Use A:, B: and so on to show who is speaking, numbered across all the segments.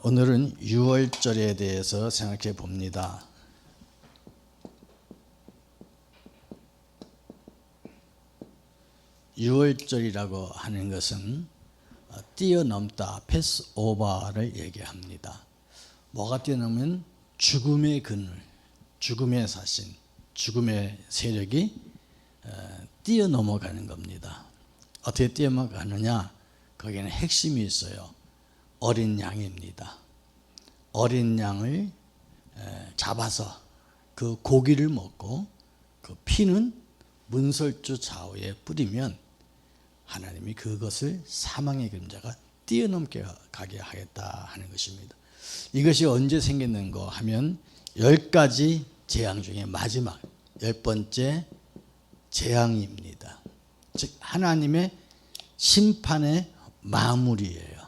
A: 오늘은 유월절에 대해서 생각해 봅니다. 유월절이라고 하는 것은 뛰어넘다, 패스오버를 얘기합니다. 뭐가 뛰어넘으면 죽음의 그늘, 죽음의 사신, 죽음의 세력이 뛰어넘어가는 겁니다. 어떻게 뛰어넘어가느냐? 거기에는 핵심이 있어요. 어린 양입니다. 어린 양을 잡아서 그 고기를 먹고 그 피는 문설주 좌우에 뿌리면 하나님이 그것을 사망의 그림자가 뛰어넘게 가게 하겠다 하는 것입니다. 이것이 언제 생겼는가 하면 10가지 재앙 중에 마지막 10번째 재앙입니다. 즉 하나님의 심판의 마무리예요.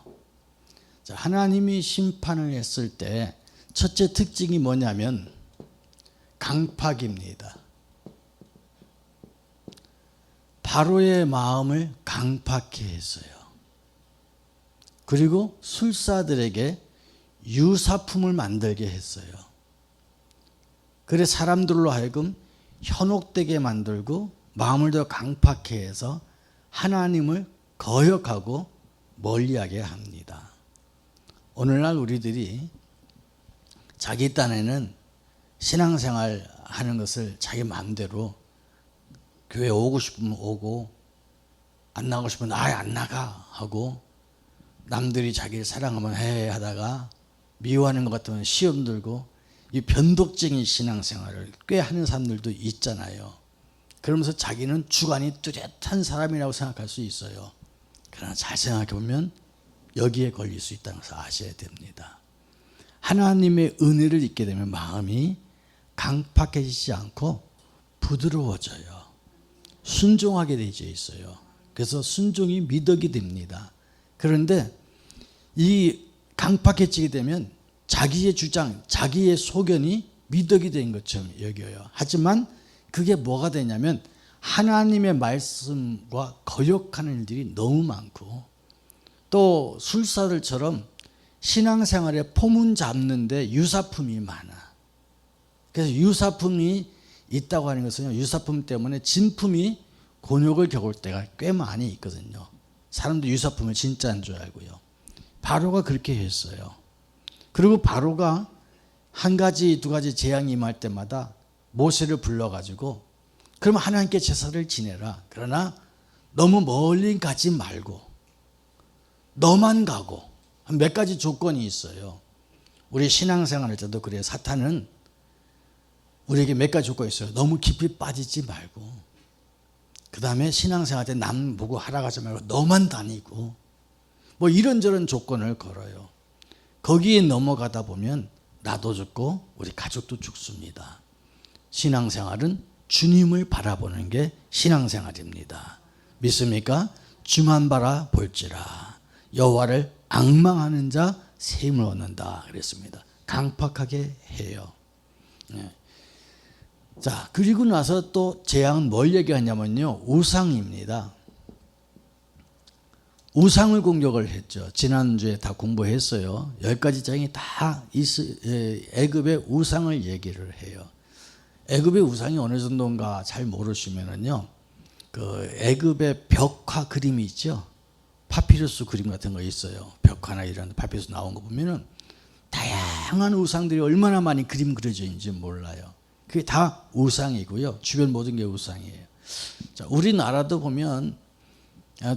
A: 자, 하나님이 심판을 했을 때 첫째 특징이 뭐냐면 강팍입니다. 바로의 마음을 강팍해 했어요. 그리고 술사들에게 유사품을 만들게 했어요. 그래 사람들로 하여금 현혹되게 만들고 마음을 더 강팍해 해서 하나님을 거역하고 멀리하게 합니다. 오늘날 우리들이 자기 딴에는 신앙생활 하는 것을 자기 마음대로 교회 오고 싶으면 오고 안 나가고 싶으면 아예 안 나가 하고 남들이 자기를 사랑하면 해 하다가 미워하는 것 같으면 시험 들고 이 변덕쟁이 신앙생활을 꽤 하는 사람들도 있잖아요. 그러면서 자기는 주관이 뚜렷한 사람이라고 생각할 수 있어요. 그러나 잘 생각해 보면 여기에 걸릴 수 있다는 것을 아셔야 됩니다. 하나님의 은혜를 잊게 되면 마음이 강팍해지지 않고 부드러워져요. 순종하게 되어 있어요. 그래서 순종이 미덕이 됩니다. 그런데 이 강팍해지게 되면 자기의 주장, 자기의 소견이 미덕이 된 것처럼 여겨요. 하지만 그게 뭐가 되냐면 하나님의 말씀과 거역하는 일들이 너무 많고 또 술사들처럼 신앙생활에 포문 잡는데 유사품이 많아. 그래서 유사품이 있다고 하는 것은 유사품 때문에 진품이 곤욕을 겪을 때가 꽤 많이 있거든요. 사람도 유사품을 진짜인 줄 알고요. 바로가 그렇게 했어요. 그리고 바로가 한 가지 두 가지 재앙이 임할 때마다 모세를 불러가지고 그럼 하나님께 제사를 지내라. 그러나 너무 멀리 가지 말고 너만 가고 몇 가지 조건이 있어요. 우리 신앙생활 할 때도 그래요. 사탄은 우리에게 몇 가지 조건이 있어요. 너무 깊이 빠지지 말고 그 다음에 신앙생활 할 때 남 보고 하라 가지 말고 너만 다니고 뭐 이런저런 조건을 걸어요. 거기에 넘어가다 보면 나도 죽고 우리 가족도 죽습니다. 신앙생활은 주님을 바라보는 게 신앙생활입니다. 믿습니까? 주만 바라볼지라 여호와를 앙망하는 자 세임을 얻는다 그랬습니다. 강팍하게 해요. 자, 그리고 나서 또 재앙은 뭘 얘기하냐면요, 우상입니다. 우상을 공격을 했죠. 지난주에 다 공부했어요. 10가지 재앙이 다 애굽의 우상을 얘기를 해요. 애굽의 우상이 어느 정도인가 잘 모르시면은요, 그 애굽의 벽화 그림이 있죠. 파피루스 그림 같은 거 있어요. 벽화나 이런 파피루스 나온 거 보면은 다양한 우상들이 얼마나 많이 그림 그려져 있는지 몰라요. 그게 다 우상이고요. 주변 모든 게 우상이에요. 자, 우리나라도 보면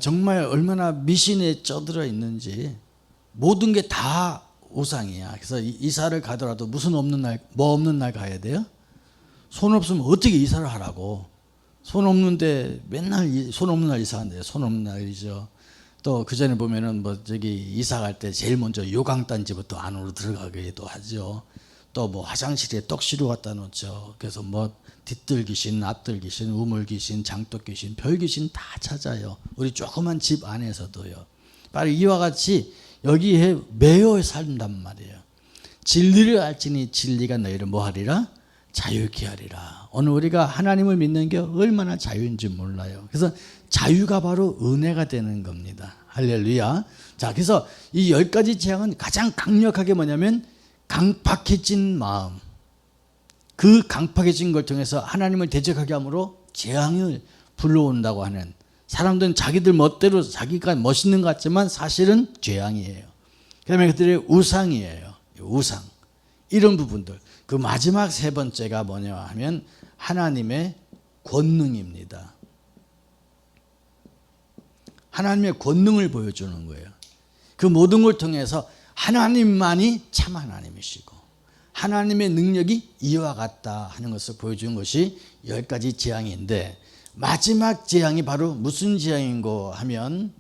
A: 정말 얼마나 미신에 쩌들어 있는지 모든 게 다 우상이야. 그래서 이사를 가더라도 무슨 없는 날, 뭐 없는 날 가야 돼요? 손 없으면 어떻게 이사를 하라고. 손 없는데 맨날 손 없는 날 이사한대요. 손 없는 날이죠. 또 그 전에 보면은 뭐 저기 이사 갈 때 제일 먼저 요강단지부터 안으로 들어가기도 하죠. 또 뭐 화장실에 떡시루 갖다 놓죠. 그래서 뭐 뒷뜰 귀신, 앞뜰 귀신, 우물 귀신, 장독 귀신, 별 귀신 다 찾아요. 우리 조그만 집 안에서도요. 바로 이와 같이 여기에 매여 산단 말이에요. 진리를 알지니 진리가 너희를 뭐하리라? 자유케 하리라. 오늘 우리가 하나님을 믿는 게 얼마나 자유인지 몰라요. 그래서 자유가 바로 은혜가 되는 겁니다. 할렐루야. 자, 그래서 이 10가지 재앙은 가장 강력하게 뭐냐면 강팍해진 마음. 그 강팍해진 걸 통해서 하나님을 대적하게 함으로 재앙을 불러온다고 하는, 사람들은 자기들 멋대로 자기가 멋있는 것 같지만 사실은 재앙이에요. 그다음에 그들의 우상이에요. 우상. 이런 부분들. 그 마지막 세 번째가 뭐냐 하면 하나님의 권능입니다. 하나님의 권능을 보여주는 거예요. 그 모든 걸 통해서 하나님만이 참 하나님이시고 하나님의 능력이 이와 같다 하는 것을 보여주는 것이 10가지 재앙인데, 마지막 재앙이 바로 무슨 재앙인고 하면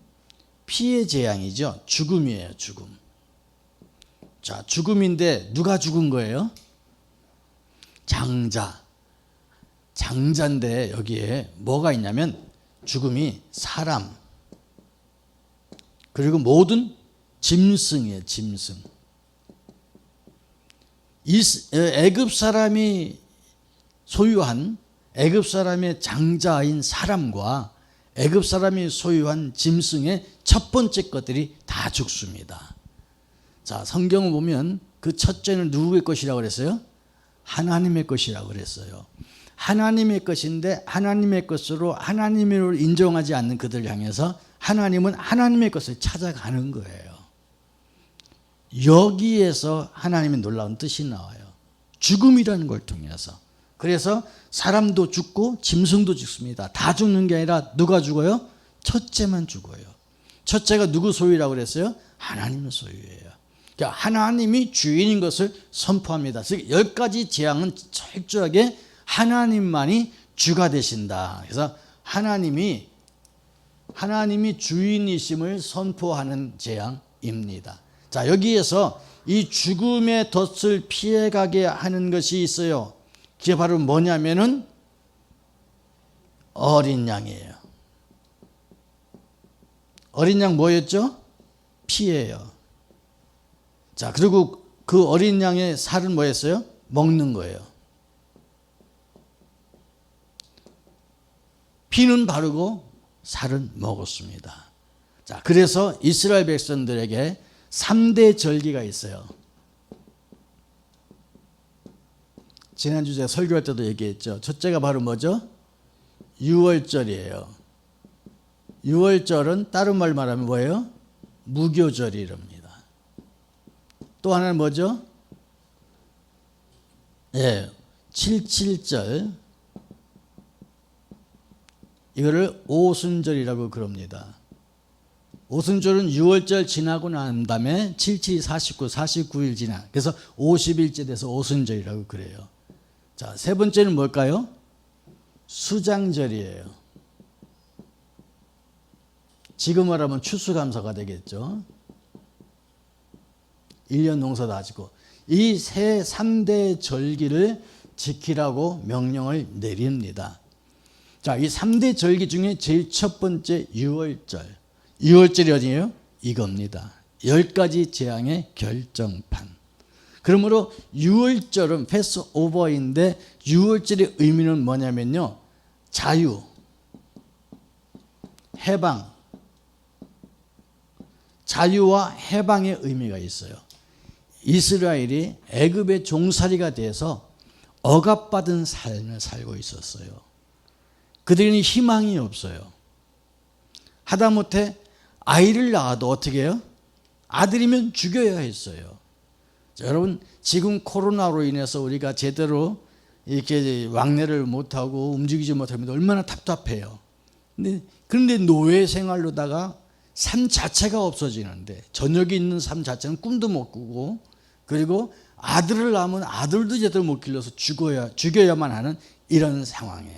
A: 피의 재앙이죠. 죽음이에요. 죽음. 자, 죽음인데 누가 죽은 거예요? 장자인데 여기에 뭐가 있냐면 죽음이 사람 그리고 모든 짐승이에요. 짐승. 애굽 사람이 소유한, 애굽 사람의 장자인 사람과 애굽 사람이 소유한 짐승의 첫 번째 것들이 다 죽습니다. 자, 성경을 보면 그 첫째는 누구의 것이라고 그랬어요? 하나님의 것이라고 그랬어요. 하나님의 것인데 하나님의 것으로 하나님을 인정하지 않는 그들을 향해서 하나님은 하나님의 것을 찾아가는 거예요. 여기에서 하나님의 놀라운 뜻이 나와요. 죽음이라는 걸 통해서. 그래서 사람도 죽고 짐승도 죽습니다. 다 죽는 게 아니라 누가 죽어요? 첫째만 죽어요. 첫째가 누구 소유라고 그랬어요? 하나님의 소유예요. 그러니까 하나님이 주인인 것을 선포합니다. 즉 10가지 재앙은 철저하게 하나님만이 주가 되신다. 그래서 하나님이 주인이심을 선포하는 재앙입니다. 자, 여기에서 이 죽음의 덫을 피해가게 하는 것이 있어요. 그게 바로 뭐냐면은 어린 양이에요. 어린 양 뭐였죠? 피예요. 자, 그리고 그 어린 양의 살은 뭐였어요? 먹는 거예요. 피는 바르고 살은 먹었습니다. 자, 그래서 이스라엘 백성들에게 3대 절기가 있어요. 지난주 제가 설교할 때도 얘기했죠. 첫째가 바로 뭐죠? 유월절이에요. 유월절은 다른 말 말하면 뭐예요? 무교절이랍니다. 또 하나는 뭐죠? 예, 77절. 이거를 오순절이라고 그럽니다. 오순절은 6월절 지나고 난 다음에 77, 49, 49일 지나. 그래서 50일째 돼서 오순절이라고 그래요. 자, 세 번째는 뭘까요? 수장절이에요. 지금 말하면 추수감사가 되겠죠. 1년 농사 다 지고. 이 3대 절기를 지키라고 명령을 내립니다. 자, 이 3대 절기 중에 제일 첫 번째 6월절. 6월절이 어디예요? 이겁니다. 10가지 재앙의 결정판. 그러므로 6월절은 패스오버인데 6월절의 의미는 뭐냐면요. 자유, 해방, 자유와 해방의 의미가 있어요. 이스라엘이 애굽의 종살이가 돼서 억압받은 삶을 살고 있었어요. 그들은 희망이 없어요. 하다못해 아이를 낳아도 어떻게 해요? 아들이면 죽여야 했어요. 자, 여러분, 지금 코로나로 인해서 우리가 제대로 이렇게 왕래를 못하고 움직이지 못하면 얼마나 답답해요. 그런데 노예 생활로다가 삶 자체가 없어지는데, 저녁에 있는 삶 자체는 꿈도 못 꾸고, 그리고 아들을 낳으면 아들도 제대로 못 길러서 죽여야만 하는 이런 상황에,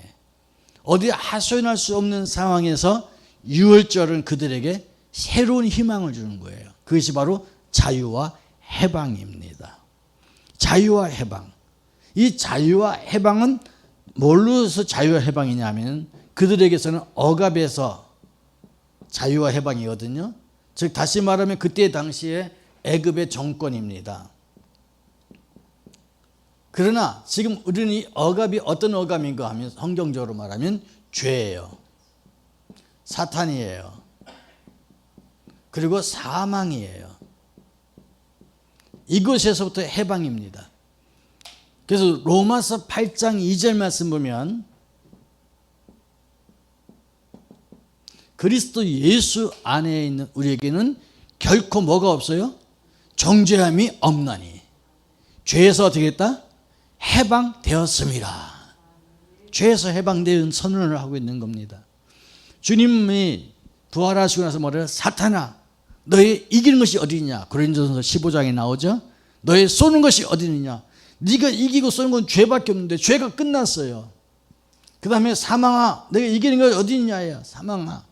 A: 어디 하소연할 수 없는 상황에서 6월절은 그들에게 새로운 희망을 주는 거예요. 그것이 바로 자유와 해방입니다. 자유와 해방. 이 자유와 해방은 뭘로서 자유와 해방이냐 하면 그들에게서는 억압에서 자유와 해방이거든요. 즉 다시 말하면 그때 당시에 애굽의 정권입니다. 그러나 지금 우리는 이 억압이 어떤 억압인가 하면 성경적으로 말하면 죄예요. 사탄이에요. 그리고 사망이에요. 이것에서부터 해방입니다. 그래서 로마서 8장 2절 말씀 보면 그리스도 예수 안에 있는 우리에게는 결코 뭐가 없어요? 정죄함이 없나니 죄에서 어떻게 했다? 해방되었습니다. 죄에서 해방된 선언을 하고 있는 겁니다. 주님이 부활하시고 나서 뭐래요? 사탄아 너의 이기는 것이 어디냐? 고린도전서 15장에 나오죠. 너의 쏘는 것이 어디느냐? 네가 이기고 쏘는 건 죄밖에 없는데 죄가 끝났어요. 그 다음에 사망아 너가 이기는 것이 어디냐예요. 사망아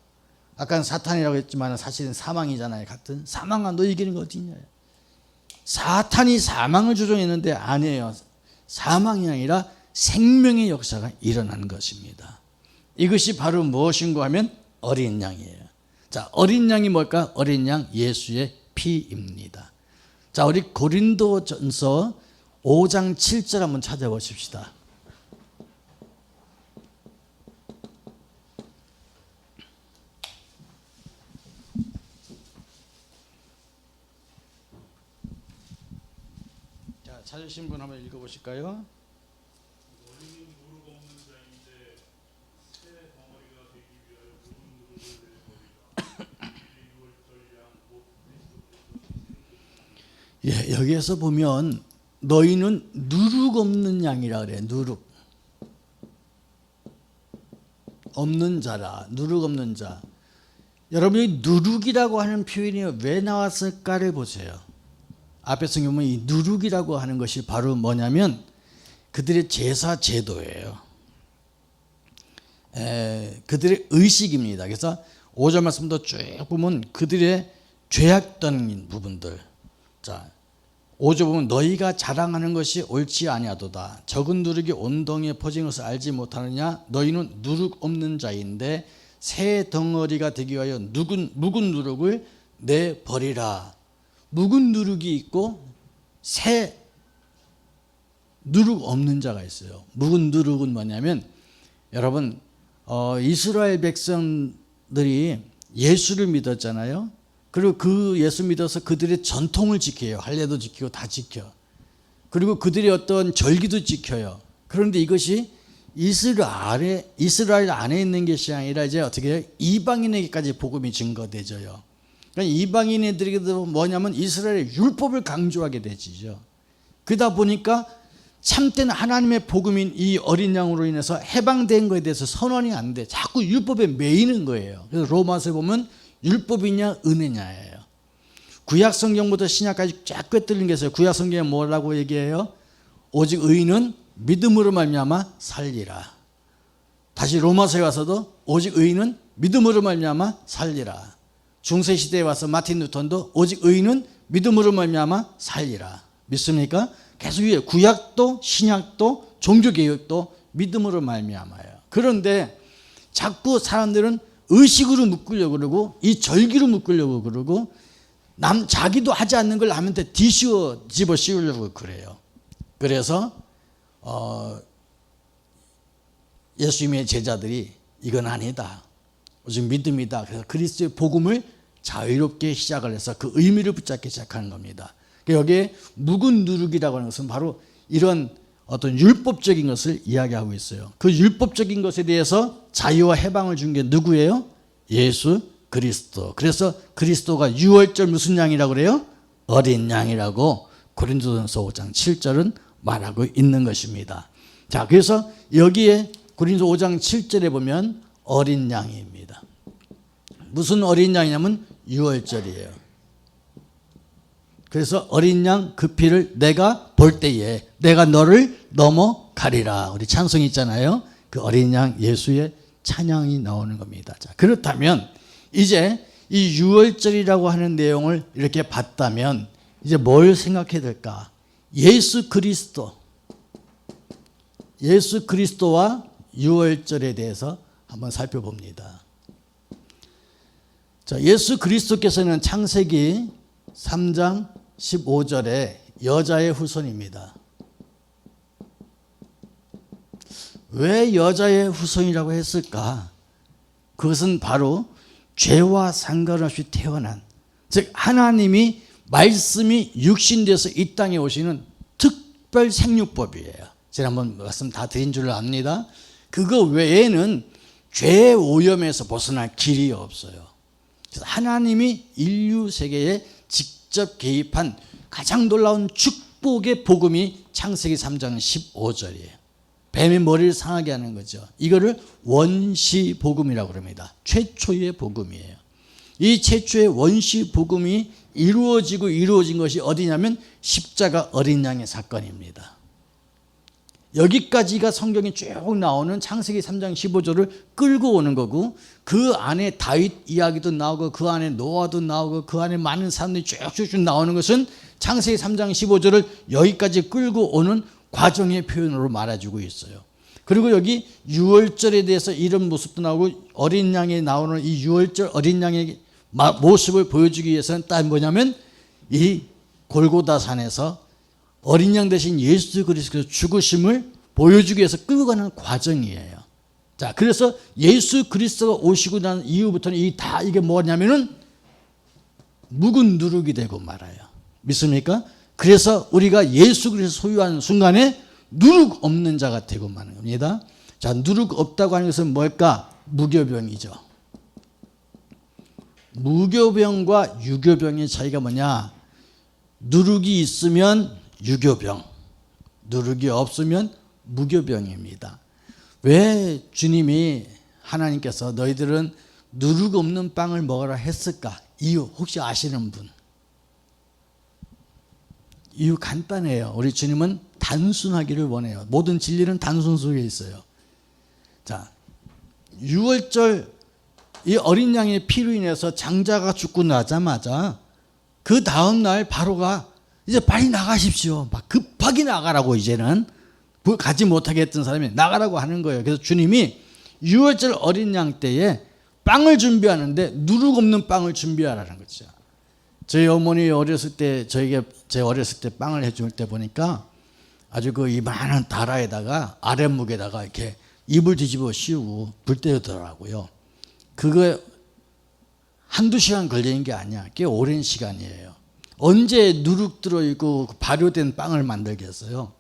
A: 아까는 사탄이라고 했지만 사실은 사망이잖아요. 같은 사망아 너 이기는 거 어디냐. 사탄이 사망을 조종했는데 아니에요. 사망이 아니라 생명의 역사가 일어나는 것입니다. 이것이 바로 무엇인가 하면 어린 양이에요. 자, 어린 양이 뭘까? 어린 양 예수의 피입니다. 자, 우리 고린도전서 5장 7절 한번 찾아보십시다. 자, 찾으신 분 한번 읽어보실까요? 예, 여기에서 보면 너희는 누룩 없는 양이라 그래요. 누룩 없는 자라. 누룩 없는 자. 여러분이 누룩이라고 하는 표현이 왜 나왔을까를 보세요. 앞에 성경 보면 이 누룩이라고 하는 것이 바로 뭐냐면 그들의 제사 제도예요. 그들의 의식입니다. 그래서 5절 말씀도 쭉 보면 그들의 죄악된 부분들. 자, 5절 보면 너희가 자랑하는 것이 옳지 아니하도다. 적은 누룩이 온 덩이에 퍼진 것을 알지 못하느냐. 너희는 누룩 없는 자인데 새 덩어리가 되기 위하여 묵은 누룩을 내버리라. 묵은 누룩이 있고 새 누룩 없는 자가 있어요. 묵은 누룩은 뭐냐면 여러분 이스라엘 백성들이 예수를 믿었잖아요. 그리고 그 예수 믿어서 그들의 전통을 지켜요. 할례도 지키고 다 지켜. 그리고 그들의 어떤 절기도 지켜요. 그런데 이것이 이스라엘 안에 있는 것이 아니라 이제 어떻게 해요? 이방인에게까지 복음이 증거되져요. 그러니까 이방인들에게도 뭐냐면 이스라엘의 율법을 강조하게 되지죠. 그러다 보니까 참된 하나님의 복음인 이 어린 양으로 인해서 해방된 것에 대해서 선언이 안 돼. 자꾸 율법에 매이는 거예요. 그래서 로마서에 보면 율법이냐 은혜냐예요. 구약 성경부터 신약까지 쫙 꿰뚫린 게 있어요. 구약 성경에 뭐라고 얘기해요? 오직 의인은 믿음으로 말미암아 살리라. 다시 로마서에 와서도 오직 의인은 믿음으로 말미암아 살리라. 중세 시대에 와서 마틴 루터도 오직 의인은 믿음으로 말미암아 살리라. 믿습니까? 계속 위에 구약도 신약도 종교개혁도 믿음으로 말미암아요. 그런데 자꾸 사람들은 의식으로 묶으려고 그러고 이 절기로 묶으려고 그러고 자기도 하지 않는 걸 남한테 집어 씌우려고 그래요. 그래서 예수님의 제자들이 이건 아니다. 오직 믿음이다. 그래서 그리스도의 복음을 자유롭게 시작을 해서 그 의미를 붙잡기 시작하는 겁니다. 여기에 묵은 누룩이라고 하는 것은 바로 이런 어떤 율법적인 것을 이야기하고 있어요. 그 율법적인 것에 대해서 자유와 해방을 준 게 누구예요? 예수 그리스도. 그래서 그리스도가 유월절 무슨 양이라고 그래요? 어린 양이라고 고린도전서 5장 7절은 말하고 있는 것입니다. 자, 그래서 여기에 고린도 5장 7절에 보면 어린 양입니다. 무슨 어린 양이냐면 유월절이에요. 그래서 어린 양 그 피를 내가 볼 때에 내가 너를 넘어가리라. 우리 찬송이 있잖아요. 그 어린 양 예수의 찬양이 나오는 겁니다. 자, 그렇다면 이제 이 유월절이라고 하는 내용을 이렇게 봤다면 이제 뭘 생각해야 될까? 예수 그리스도와 유월절에 대해서 한번 살펴봅니다. 자, 예수 그리스도께서는 창세기 3장 15절에 여자의 후손입니다. 왜 여자의 후손이라고 했을까? 그것은 바로 죄와 상관없이 태어난 즉 하나님이 말씀이 육신돼서 이 땅에 오시는 특별 생육법이에요. 제가 한번 말씀 다 드린 줄 압니다. 그거 외에는 죄의 오염에서 벗어날 길이 없어요. 하나님이 인류 세계에 직접 개입한 가장 놀라운 축복의 복음이 창세기 3장 15절이에요. 뱀의 머리를 상하게 하는 거죠. 이거를 원시 복음이라고 합니다. 최초의 복음이에요. 이 최초의 원시 복음이 이루어진 것이 어디냐면 십자가 어린 양의 사건입니다. 여기까지가 성경에 쭉 나오는 창세기 3장 15절을 끌고 오는 거고, 그 안에 다윗 이야기도 나오고 그 안에 노아도 나오고 그 안에 많은 사람들이 쭉쭉쭉 나오는 것은 창세기 3장 15절을 여기까지 끌고 오는 과정의 표현으로 말해주고 있어요. 그리고 여기 유월절에 대해서 이런 모습도 나오고, 어린 양에 나오는 이 유월절 어린 양의 모습을 보여주기 위해서는 딱 뭐냐면 이 골고다산에서 어린 양 대신 예수 그리스도의 죽으심을 보여주기 위해서 끌고 가는 과정이에요. 자, 그래서 예수 그리스도가 오시고 난 이후부터는 이게 뭐냐면은 묵은 누룩이 되고 말아요. 믿습니까? 그래서 우리가 예수 그리스도 소유하는 순간에 누룩 없는 자가 되고 마는 겁니다. 자, 누룩 없다고 하는 것은 뭘까? 무교병이죠. 무교병과 유교병의 차이가 뭐냐? 누룩이 있으면 유교병, 누룩이 없으면 무교병입니다. 왜 주님이 하나님께서 너희들은 누룩 없는 빵을 먹으라 했을까? 이유 혹시 아시는 분? 이유 간단해요. 우리 주님은 단순하기를 원해요. 모든 진리는 단순 속에 있어요. 자, 유월절 이 어린 양의 피로 인해서 장자가 죽고 나자마자 그 다음 날 바로가 이제 빨리 나가십시오. 막 급하게 나가라고, 이제는 가지 못하게 했던 사람이 나가라고 하는 거예요. 그래서 주님이 유월절 어린 양 때에 빵을 준비하는데 누룩 없는 빵을 준비하라는 거죠. 저희 어머니 어렸을 때, 제 어렸을 때 빵을 해줄 때 보니까 아주 그 이만한 다라에다가 아랫목에다가 이렇게 이불 뒤집어 씌우고 불 때우더라고요. 그거 한두 시간 걸리는 게 아니야. 꽤 오랜 시간이에요. 언제 누룩 들어있고 발효된 빵을 만들겠어요?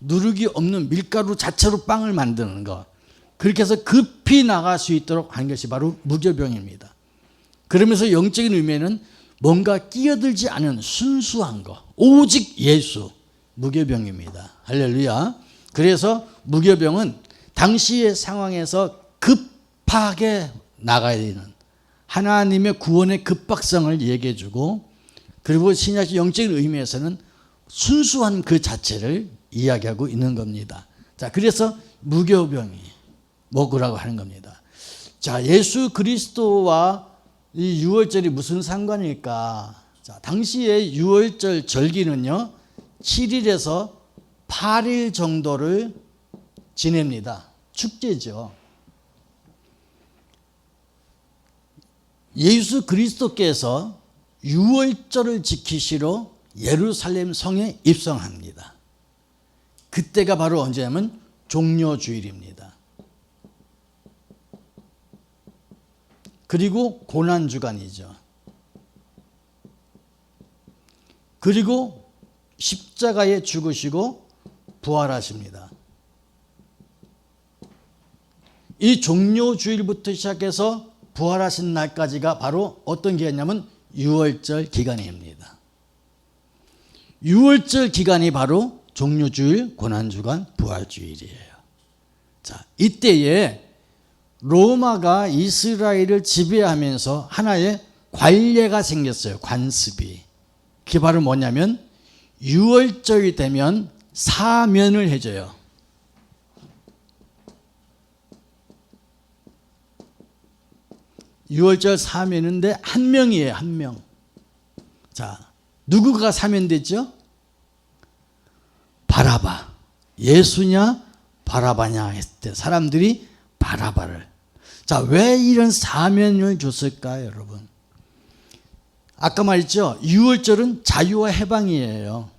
A: 누룩이 없는 밀가루 자체로 빵을 만드는 거. 그렇게 해서 급히 나갈 수 있도록 하는 것이 바로 무교병입니다. 그러면서 영적인 의미에는 뭔가 끼어들지 않은 순수한 거, 오직 예수, 무교병입니다. 할렐루야. 그래서 무교병은 당시의 상황에서 급하게 나가야 되는 하나님의 구원의 급박성을 얘기해 주고, 그리고 신약의 영적인 의미에서는 순수한 그 자체를 이야기하고 있는 겁니다. 자, 그래서 무교병이 먹으라고 하는 겁니다. 자, 예수 그리스도와 이 유월절이 무슨 상관일까? 자, 당시에 유월절 절기는요, 7일에서 8일 정도를 지냅니다. 축제죠. 예수 그리스도께서 유월절을 지키시러 예루살렘 성에 입성합니다. 그때가 바로 언제냐면 종려주일입니다. 그리고 고난주간이죠. 그리고 십자가에 죽으시고 부활하십니다. 이 종려주일부터 시작해서 부활하신 날까지가 바로 어떤 기간이냐면 유월절 기간입니다. 유월절 기간이 바로 종려주일, 고난주간, 부활주일이에요. 자, 이때에 로마가 이스라엘을 지배하면서 하나의 관례가 생겼어요. 관습이. 그게 바로 뭐냐면 유월절이 되면 사면을 해줘요. 유월절 사면인데 한 명이에요. 한 명. 자, 누구가 사면됐죠? 바라바. 예수냐 바라바냐 했을 때 사람들이 바라바를. 자, 왜 이런 사면을 줬을까요, 여러분? 아까 말했죠. 유월절은 자유와 해방이에요.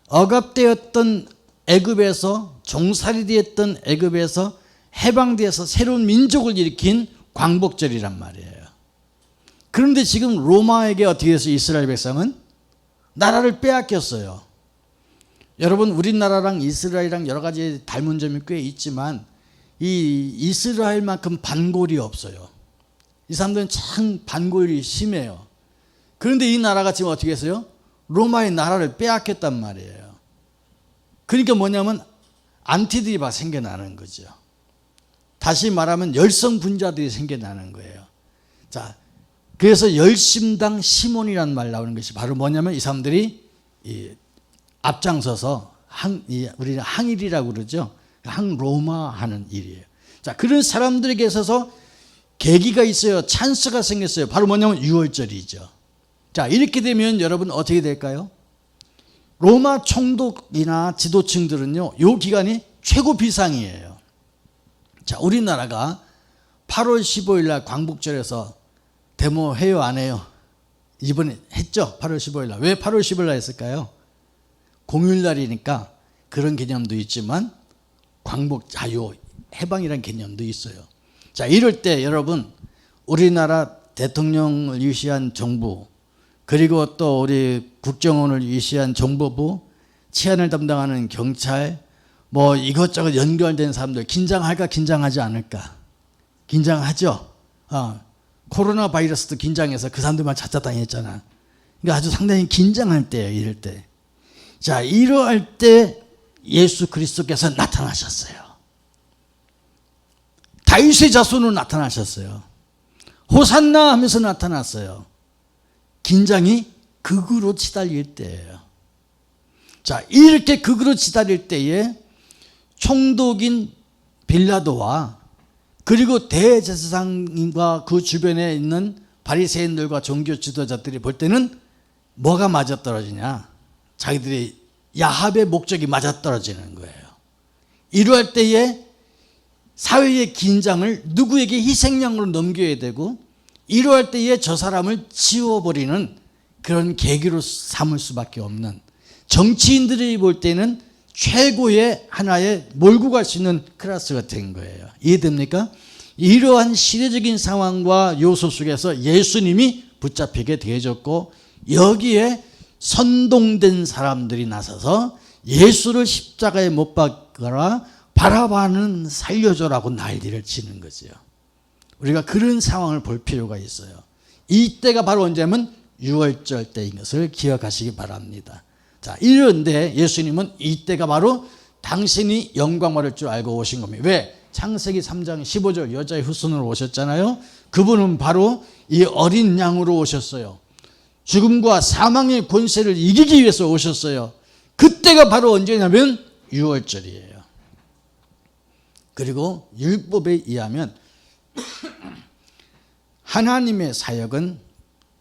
A: 억압되었던 애굽에서, 종살이 되었던 애굽에서 해방되어서 새로운 민족을 일으킨 광복절이란 말이에요. 그런데 지금 로마에게 어떻게 해서 이스라엘 백성은 나라를 빼앗겼어요. 여러분, 우리나라랑 이스라엘이랑 여러 가지 닮은 점이 꽤 있지만 이 이스라엘만큼 반골이 없어요. 이 사람들은 참 반골이 심해요. 그런데 이 나라가 지금 어떻게 했어요? 로마의 나라를 빼앗겼단 말이에요. 그러니까 뭐냐면 안티들이 막 생겨나는 거죠. 다시 말하면 열성분자들이 생겨나는 거예요. 자, 그래서 열심당 시몬이라는 말 나오는 것이 바로 뭐냐면 이 사람들이 앞장서서 우리는 항일이라고 그러죠. 항로마 하는 일이에요. 자, 그런 사람들에게 있어서 계기가 있어요. 찬스가 생겼어요. 바로 뭐냐면 유월절이죠. 자, 이렇게 되면 여러분 어떻게 될까요? 로마 총독이나 지도층들은요, 이 기간이 최고 비상이에요. 자, 우리나라가 8월 15일 날 광복절에서 데모 해요, 안 해요? 이번에 했죠? 8월 15일 날. 왜 8월 15일 날 했을까요? 공휴일날이니까 그런 개념도 있지만 광복 자유 해방이라는 개념도 있어요. 자, 이럴 때 여러분, 우리나라 대통령을 위시한 정부, 그리고 또 우리 국정원을 위시한 정보부, 치안을 담당하는 경찰, 뭐 이것저것 연결된 사람들 긴장할까 긴장하지 않을까? 긴장하죠. 코로나 바이러스도 긴장해서 그 사람들만 찾아다녔잖아. 그러니까 아주 상당히 긴장할 때예요, 이럴 때. 자, 이러할 때 예수 그리스도께서 나타나셨어요. 다윗의 자손으로 나타나셨어요. 호산나 하면서 나타났어요. 긴장이 극으로 치달릴 때예요. 자, 이렇게 극으로 치달릴 때에 총독인 빌라도와 그리고 대제사장과 그 주변에 있는 바리새인들과 종교 지도자들이 볼 때는 뭐가 맞아떨어지냐? 자기들의 야합의 목적이 맞아떨어지는 거예요. 이러할 때에 사회의 긴장을 누구에게 희생양으로 넘겨야 되고, 이러할 때에 저 사람을 지워버리는 그런 계기로 삼을 수밖에 없는, 정치인들이 볼 때는 최고의 하나의 몰고 갈 수 있는 클래스가 된 거예요. 이해됩니까? 이러한 시대적인 상황과 요소 속에서 예수님이 붙잡히게 되어졌고, 여기에 선동된 사람들이 나서서 예수를 십자가에 못 박거나 바라바는 살려줘라고 난리를 치는 거죠. 우리가 그런 상황을 볼 필요가 있어요. 이때가 바로 언제면 유월절 때인 것을 기억하시기 바랍니다. 자, 이런데 예수님은 이때가 바로 당신이 영광 받을 줄 알고 오신 겁니다. 왜? 창세기 3장 15절 여자의 후손으로 오셨잖아요. 그분은 바로 이 어린 양으로 오셨어요. 죽음과 사망의 권세를 이기기 위해서 오셨어요. 그때가 바로 언제냐면 유월절이에요. 그리고 율법에 의하면 하나님의 사역은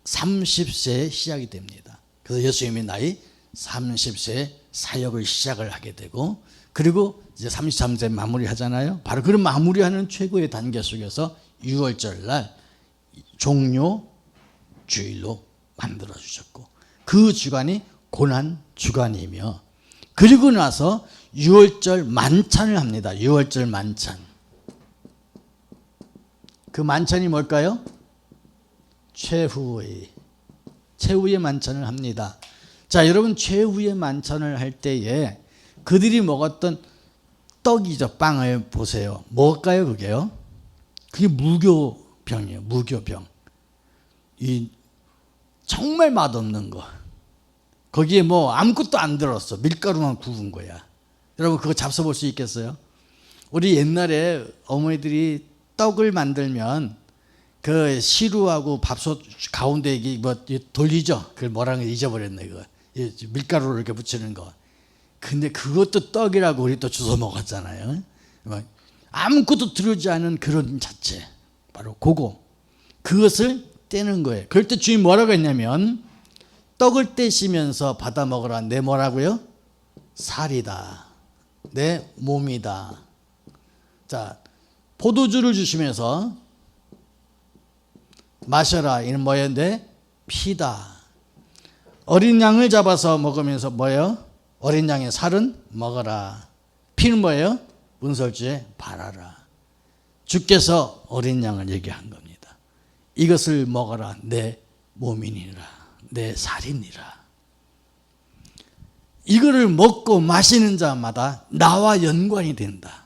A: 30세에 시작이 됩니다. 그래서 예수님의 나이 30세에 사역을 시작을 하게 되고, 그리고 이제 33세 마무리하잖아요. 바로 그런 마무리하는 최고의 단계 속에서 유월절 날 종료 주일로 만들어 주셨고, 그 주간이 고난 주간이며, 그리고 나서 유월절 만찬을 합니다. 유월절 만찬. 그 만찬이 뭘까요? 최후의 만찬을 합니다. 자, 여러분, 최후의 만찬을 할 때에 그들이 먹었던 떡이죠. 빵을 보세요. 뭘까요, 그게요? 그게 무교병이에요. 무교병. 이 정말 맛없는 거. 거기에 뭐 아무것도 안 들었어. 밀가루만 구운 거야. 여러분, 그거 잡숴볼 수 있겠어요? 우리 옛날에 어머니들이 떡을 만들면 그 시루하고 밥솥 가운데 이게 뭐 돌리죠. 그 뭐라는 거 잊어버렸네. 그거 밀가루를 이렇게 붙이는 거. 근데 그것도 떡이라고 우리 또 주워 먹었잖아요. 아무것도 들어오지 않은 그런 자체, 바로 그거. 그것을 떼는 거예요. 그럴 때 주인 뭐라고 했냐면, 떡을 떼시면서 받아 먹으라. 내 뭐라고요? 살이다. 내 몸이다. 자, 포도주를 주시면서 마셔라. 이는 뭐였는데? 피다. 어린 양을 잡아서 먹으면서 뭐예요? 어린 양의 살은 먹어라. 피는 뭐예요? 문설주에 바라라. 주께서 어린 양을 얘기한 겁니다. 이것을 먹어라. 내 몸이니라. 내 살이니라. 이거를 먹고 마시는 자마다 나와 연관이 된다.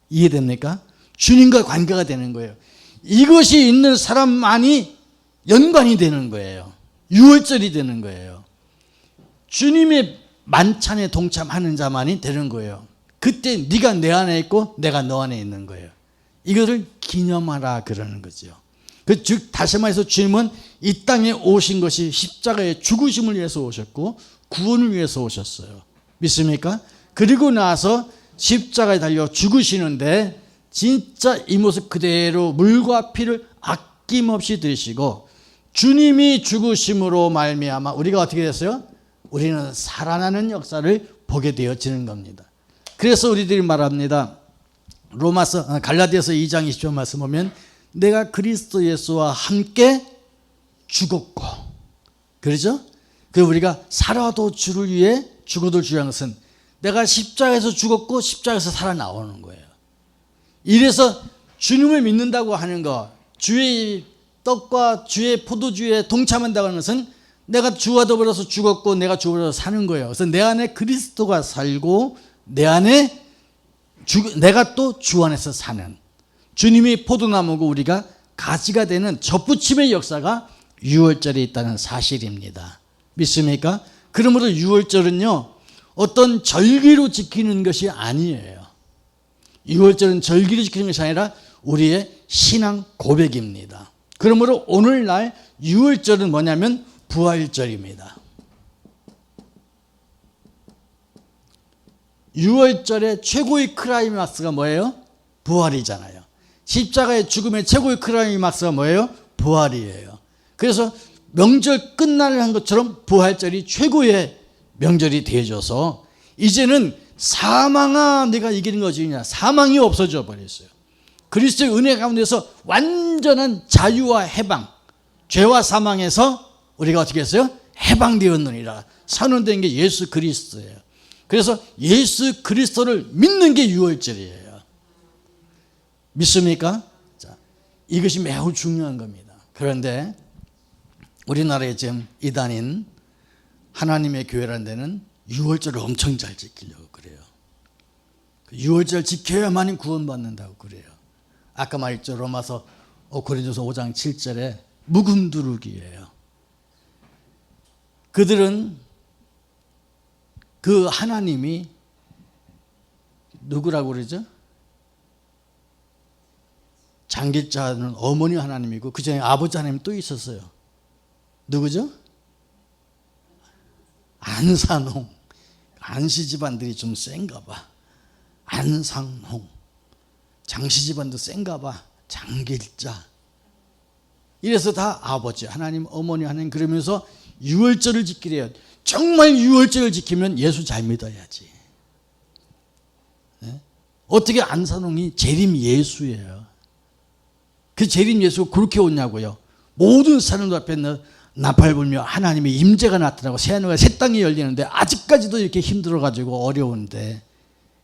A: 이해됩니까? 주님과 관계가 되는 거예요. 이것이 있는 사람만이 연관이 되는 거예요. 유월절이 되는 거예요. 주님의 만찬에 동참하는 자만이 되는 거예요. 그때 네가 내 안에 있고 내가 너 안에 있는 거예요. 이것을 기념하라 그러는 거죠. 즉 다시 말해서 주님은 이 땅에 오신 것이 십자가의 죽으심을 위해서 오셨고 구원을 위해서 오셨어요. 믿습니까? 그리고 나서 십자가에 달려 죽으시는데 진짜 이 모습 그대로 물과 피를 아낌없이 드시고 주님이 죽으심으로 말미암아 우리가 어떻게 됐어요? 우리는 살아나는 역사를 보게 되어지는 겁니다. 그래서 우리들이 말합니다. 갈라디아서 2장 20절 말씀 보면 내가 그리스도 예수와 함께 죽었고, 그러죠? 그 우리가 살아도 주를 위해 죽어도 주의 것은 내가 십자가에서 죽었고 십자가에서 살아나오는 거예요. 이래서 주님을 믿는다고 하는 것, 주의 떡과 주의 포도주에 동참한다고 하는 것은 내가 주와 더불어서 죽었고 내가 주와 더불어서 사는 거예요. 그래서 내 안에 그리스도가 살고 내 안에 내가 또 주 안에서 사는, 주님이 포도나무고 우리가 가지가 되는 접붙임의 역사가 유월절에 있다는 사실입니다. 믿습니까? 그러므로 유월절은요 어떤 절기로 지키는 것이 아니에요. 유월절은 절기로 지키는 것이 아니라 우리의 신앙 고백입니다. 그러므로 오늘날 유월절은 뭐냐면 부활절입니다. 유월절의 최고의 클라이막스가 뭐예요? 부활이잖아요. 십자가의 죽음의 최고의 클라이막스가 뭐예요? 부활이에요. 그래서 명절 끝나는 한 것처럼 부활절이 최고의 명절이 되어져서 이제는 사망아 네가 이기는 거지, 사망이 없어져 버렸어요. 그리스도의 은혜 가운데서 완전한 자유와 해방, 죄와 사망에서 우리가 어떻게 했어요? 해방되었느니라. 선언된 게 예수 그리스도예요. 그래서 예수 그리스도를 믿는 게 유월절이에요. 믿습니까? 자, 이것이 매우 중요한 겁니다. 그런데 우리나라에 지금 이단인 하나님의 교회라는 데는 유월절을 엄청 잘 지키려고 그래요. 유월절 지켜야만이 구원받는다고 그래요. 아까 말했죠. 로마서 고린도서 5장 7절에 묵음두르기예요. 그들은 그 하나님이 누구라고 그러죠? 장기자는 어머니 하나님이고 그 전에 아버지 하나님이 또 있었어요. 누구죠? 안산홍. 안씨 집안들이 좀 센가 봐. 안상홍. 장씨 집안도 센가 봐. 장길자. 이래서 다 아버지 하나님, 어머니 하나님. 그러면서 유월절을 지키래요. 정말 유월절을 지키면 예수 잘 믿어야지. 네? 어떻게 안산홍이 재림 예수예요. 그 재림 예수가 그렇게 오냐고요. 모든 사람들 앞에 나팔 불며 하나님의 임재가 나타나고 새하늘과 새 땅이 열리는데 아직까지도 이렇게 힘들어가지고 어려운데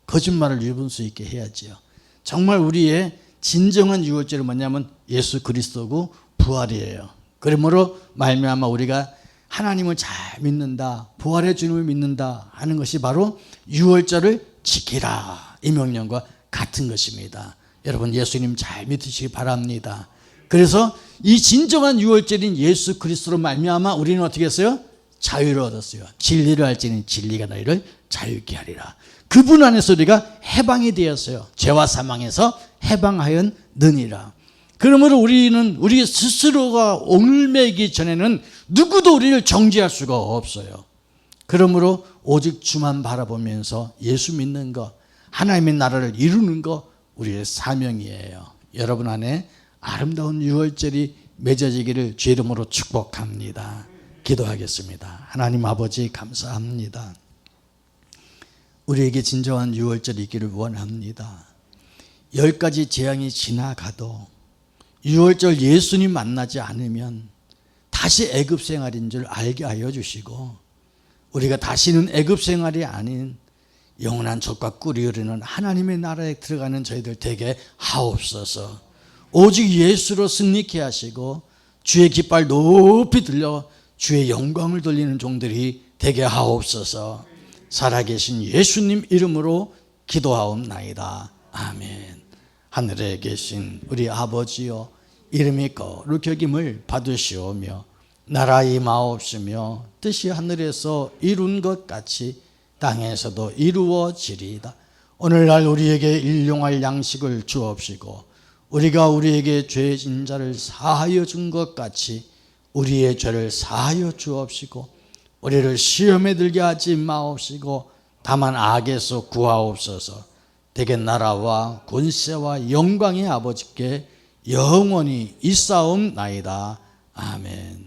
A: 거짓말을 일분 수 있게 해야지요. 정말 우리의 진정한 유월절은 뭐냐면 예수 그리스도고 부활이에요. 그러므로 말미암아 우리가 하나님을 잘 믿는다, 부활의 주님을 믿는다 하는 것이 바로 유월절을 지키라 이 명령과 같은 것입니다. 여러분 예수님 잘 믿으시기 바랍니다. 그래서 이 진정한 유월절인 예수 그리스도로 말미암아 우리는 어떻게 했어요? 자유를 얻었어요. 진리를 알지니 진리가 너희를 자유케 하리라. 그분 안에서 우리가 해방이 되었어요. 죄와 사망에서 해방하였느니라. 그러므로 우리는 우리 스스로가 얽매이기 전에는 누구도 우리를 정죄할 수가 없어요. 그러므로 오직 주만 바라보면서 예수 믿는 것, 하나님의 나라를 이루는 것 우리의 사명이에요. 여러분 안에 아름다운 유월절이 맺어지기를 주의 이름으로 축복합니다. 기도하겠습니다. 하나님 아버지 감사합니다. 우리에게 진정한 유월절이 있기를 원합니다. 10가지 재앙이 지나가도 유월절 예수님 만나지 않으면 다시 애굽 생활인 줄 알게 하여 주시고 우리가 다시는 애굽 생활이 아닌 영원한 족과 꿀이 흐르는 하나님의 나라에 들어가는 저희들 되게 하옵소서. 오직 예수로 승리케 하시고 주의 깃발 높이 들려 주의 영광을 돌리는 종들이 되게 하옵소서. 살아계신 예수님 이름으로 기도하옵나이다. 아멘. 하늘에 계신 우리 아버지여, 이름이 거룩히 여김을 받으시오며 나라 임하옵시며 뜻이 하늘에서 이룬 것 같이 땅에서도 이루어지리이다. 오늘날 우리에게 일용할 양식을 주옵시고 우리가 우리에게 죄진 자를 사하여 준 것 같이 우리의 죄를 사하여 주옵시고 우리를 시험에 들게 하지 마옵시고 다만 악에서 구하옵소서. 대개 나라와 권세와 영광의 아버지께 영원히 있사옵나이다. 아멘.